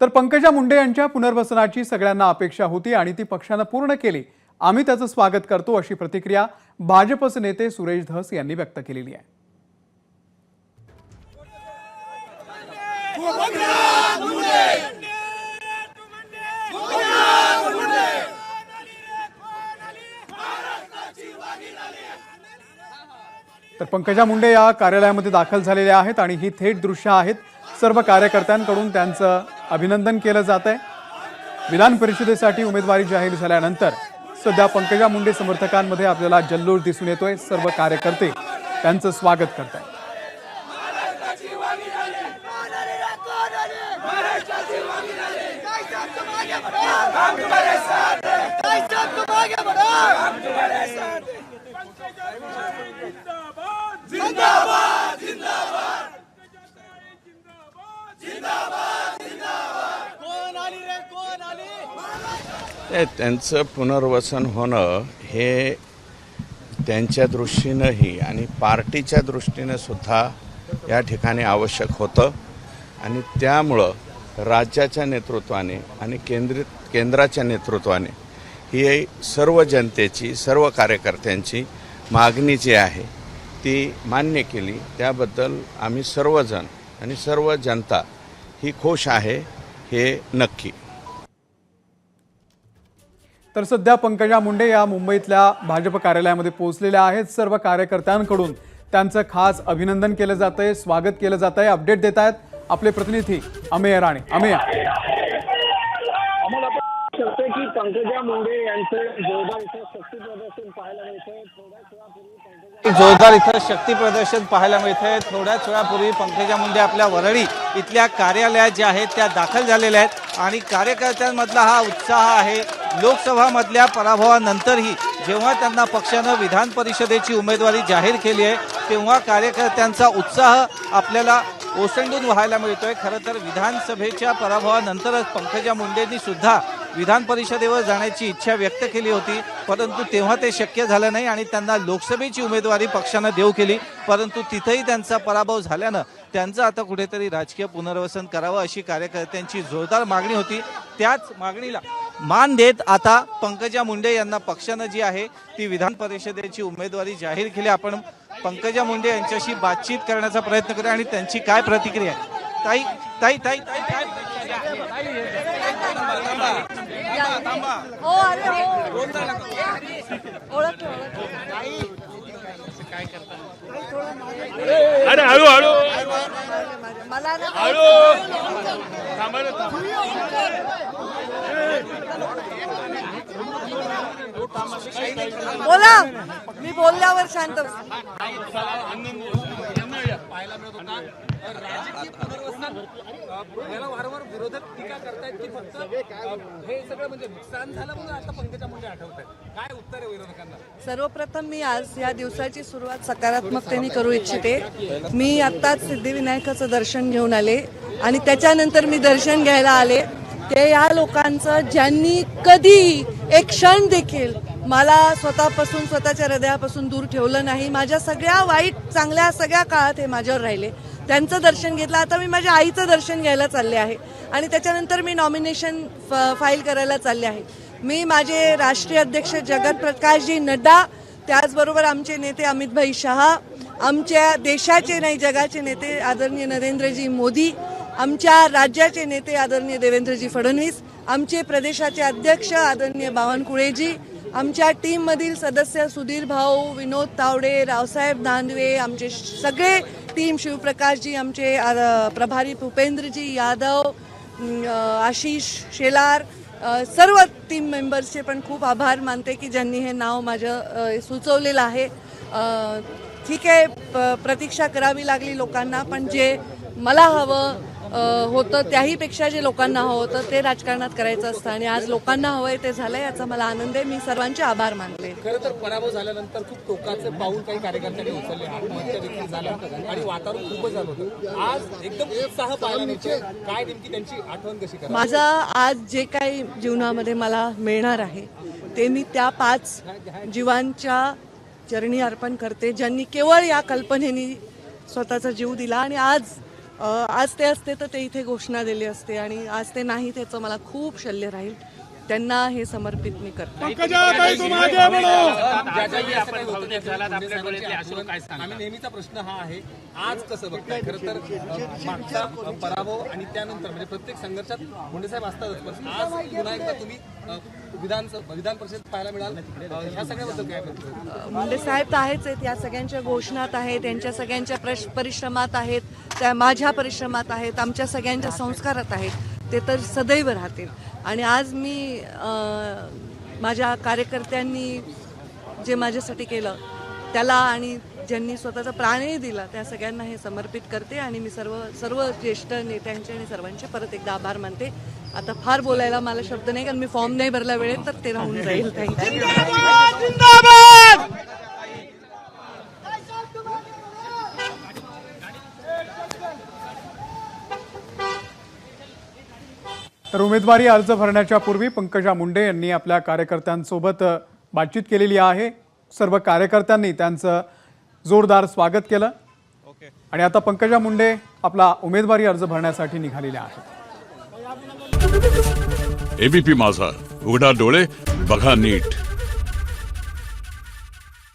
तर पंकजा मुंडे यांच्या पुनर्वसनाची सगळ्यांना अपेक्षा होती आणि ती पक्षाने पूर्ण केली। आम्ही त्याचं स्वागत करतो अशी प्रतिक्रिया भाजपचे नेते सुरेश धस यांनी व्यक्त केलेली आहे। तर पंकजा मुंडे या कार्यालयामध्ये दाखल झालेल्या आहेत आणि ही थेट दृश्य आहेत। सर्व कार्यकर्त्यांकडून त्यांचं अभिनंदन केलं जात आहे। विधान परिषदेसाठी उमेदवारी जाहीर झाल्यानंतर सध्या पंकजा मुंडे समर्थकांमध्ये आपल्याला जल्लोष दिसून येतोय। सर्व कार्यकर्ते त्यांचं स्वागत करत आहेत। जिंदाबाद जिंदाबाद जिंदाबाद जिंदाबाद कोण आली रे कोण आली। त्यांचं पुनर्वसन होणं हे त्यांच्या दृष्टीनेही आणि पार्टीच्या दृष्टीने सुद्धा या ठिकाणी आवश्यक होतं आणि त्यामुळं राज्याच्या नेतृत्वाने आणि केंद्राच्या नेतृत्वाने ही सर्व जनतेची सर्व कार्यकर्त्यांची मागणी जी आहे ती मान्य केली। त्याबद्दल आम्ही सर्वजण आणि सर्व जनता ही खुश आहे हे नक्की। तर सध्या पंकजा मुंडे या मुंबईतल्या भाजप कार्यालयामध्ये पोहोचलेल्या आहेत। सर्व कार्यकर्त्यांकडून त्यांचं खास अभिनंदन केलं जातंय, स्वागत केलं जातंय। अपडेट देत आहेत आपले प्रतिनिधी अमेय राणे। अमेय, की पंकजा मुंडे यांचे जोरदार इथं शक्ती प्रदर्शन पाहायला मिळतंय। जोरदार इथं शक्ती प्रदर्शन पाहायला मिळतंय। थोड्याच वेळापूर्वी पंकजा मुंडे आपल्या वरळी इथल्या कार्यालयात ज्या आहेत त्या दाखल झालेल्या आहेत आणि कार्यकर्त्यांमधला हा उत्साह आहे। लोकसभामधल्या पराभवानंतरही जेव्हा त्यांना पक्षानं विधान परिषदेची उमेदवारी जाहीर केली आहे तेव्हा कार्यकर्त्यांचा उत्साह आपल्याला ओसंडून व्हायला मिळतोय। खरं तर विधानसभेच्या पराभवानंतरच पंकजा मुंडेंनी सुद्धा विधान परिषदेवर जाण्याची इच्छा व्यक्त केली होती, परंतु तेव्हा ते शक्य झालं नाही आणि त्यांना लोकसभेची उमेदवारी पक्षानं देऊ केली। परंतु तिथेही त्यांचा पराभव झाल्यानं त्यांचं आता कुठेतरी राजकीय पुनर्वसन करावं अशी कार्यकर्त्यांची जोरदार मागणी होती। त्याच मागणीला मान देत आता पंकजा मुंडे यांना पक्षानं जी आहे ती विधान परिषदेची उमेदवारी जाहीर केली। आपण पंकजा मुंडे यांच्याशी बातचीत करण्याचा प्रयत्न करूया आणि त्यांची काय प्रतिक्रिया आहे। ताई ताई ताई ताई काय अरे हळू हळू हळू बोला, मी बोलल्यावर शांत पाहायला मिळत होता। राजकीय पुनर्वसनात वारंवार विरोधक टीका करतायत की फक्त हे सगळं म्हणजे नुकसान झालं म्हणून आता पंकजा मुंडे आठवत आहेत। काय उत्तर आहे विरोधकांना? सर्वप्रथम मी आज या दिवसाची सुरुवात सकारात्मकतेने करू इच्छिते। मी आत्ताच सिद्धिविनायकाचं दर्शन घेऊन आले आणि त्याच्यानंतर मी दर्शन घ्यायला आले ते या लोकांचं ज्यांनी कधी एक क्षण देखील मला स्वतःपासून स्वतःच्या हृदयापासून दूर ठेवलं नाही। माझ्या सगळ्या वाईट चांगल्या सगळ्या काळात हे माझ्यावर राहिले, त्यांचं दर्शन घेतलं। आता मी माझ्या आईचं दर्शन घ्यायला चालले आहे आणि त्याच्यानंतर मी नॉमिनेशन फाईल करायला चालले आहे। मी माझे राष्ट्रीय अध्यक्ष जगत प्रकाशजी नड्डा, त्याचबरोबर आमचे नेते अमितभाई शहा, आमच्या देशाचे नाही जगाचे नेते आदरणीय नरेंद्रजी मोदी, आमच्या राज्याचे नेते आदरणीय देवेंद्रजी फडणवीस, आमचे प्रदेशाचे अध्यक्ष आदरणीय बावनकुळेजी, आमच्या टीममधील सदस्य सुधीर भाऊ, विनोद तावडे, रावसाहेब दानवे, आमचे सगळे टीम, शिवप्रकाशजी, आमचे प्रभारी भूपेंद्रजी यादव, आशिष शेलार, सर्व टीम मेंबर्सचे पण खूप आभार मानते की ज्यांनी हे नाव माझं सुचवलेलं आहे। ठीक आहे, प्रतीक्षा करावी लागली लोकांना, पण जे मला हवं होतं त्याहीपेक्षा जे लोकांना हवं होतं ते राजकारणात करायचं असतं आणि आज लोकांना हवंय ते झालंय, याचा मला आनंद आहे। मी सर्वांचे आभार मानले। खरं तर पराभव झाल्यानंतर खूप टोकाचे पाऊल काही कार्यकर्त्यांनी उचलले, आत्महत्या देखील झाल्या आणि वातावरण खूपच झालं होतं। आज एकदम उत्साह पाहायला मिळतोय। काय नेमकी त्यांची आठवण कशी करा? माझा आज जे काही जीवनामध्ये मला मिळणार आहे ते मी त्या 5 जीवांच्या चरणी अर्पण करते ज्यांनी केवळ या कल्पनेनी स्वतःचा जीव दिला आणि आज आज ते असते तर ते इथे घोषणा दिली असते आणि आज ते नाही, त्याचं मला खूप शल्य राहील. त्यांना हे समर्पित मी करते. आम्ही नेहमीचा प्रश्न हा आहे, आज कसं बघताय? खरं तर मागचा पराभव आणि त्यानंतर म्हणजे प्रत्येक संघर्षात मुंडे साहेब असतातच, पण आज पुन्हा एकदा तुम्ही विधान परिषद पाहायला मिळाल. ह्या सगळ्याबद्दल काय म्हणतो? मुंडे साहेब तर आहेच आहेत, या सगळ्यांच्या घोषणात आहेत, त्यांच्या सगळ्यांच्या परिश्रमात आहेत, त्या माझ्या परिश्रमात आहेत, आमच्या सगळ्यांच्या संस्कारात आहेत, ते तर सदैव राहतील. आणि आज मी माझ्या कार्यकर्त्यांनी जे माझ्यासाठी केलं त्याला आणि ज्यांनी स्वतःचा प्राणही दिला त्या सगळ्यांना हे समर्पित करते. आणि मी सर्व ज्येष्ठ नेत्यांचे आणि सर्वांचे परत एकदा आभार मानते. आता फार बोलायला मला शब्द नाही, कारण मी फॉर्म नाही भरला वेळेत, तर ते राहून जाईल. थँक्यू. तर उमेदवारी अर्ज भरण्याच्या पूर्वी पंकजा मुंडे यांनी आपल्या कार्यकर्त्यांसोबत बातचीत केलेली आहे. सर्व कार्यकर्त्यांनी त्यांचं जोरदार स्वागत केलं आणि आता पंकजा मुंडे आपला उमेदवारी अर्ज भरण्यासाठी निघालेल्या आहेत. एबीपी माझा, उघडा डोळे बघा नीट.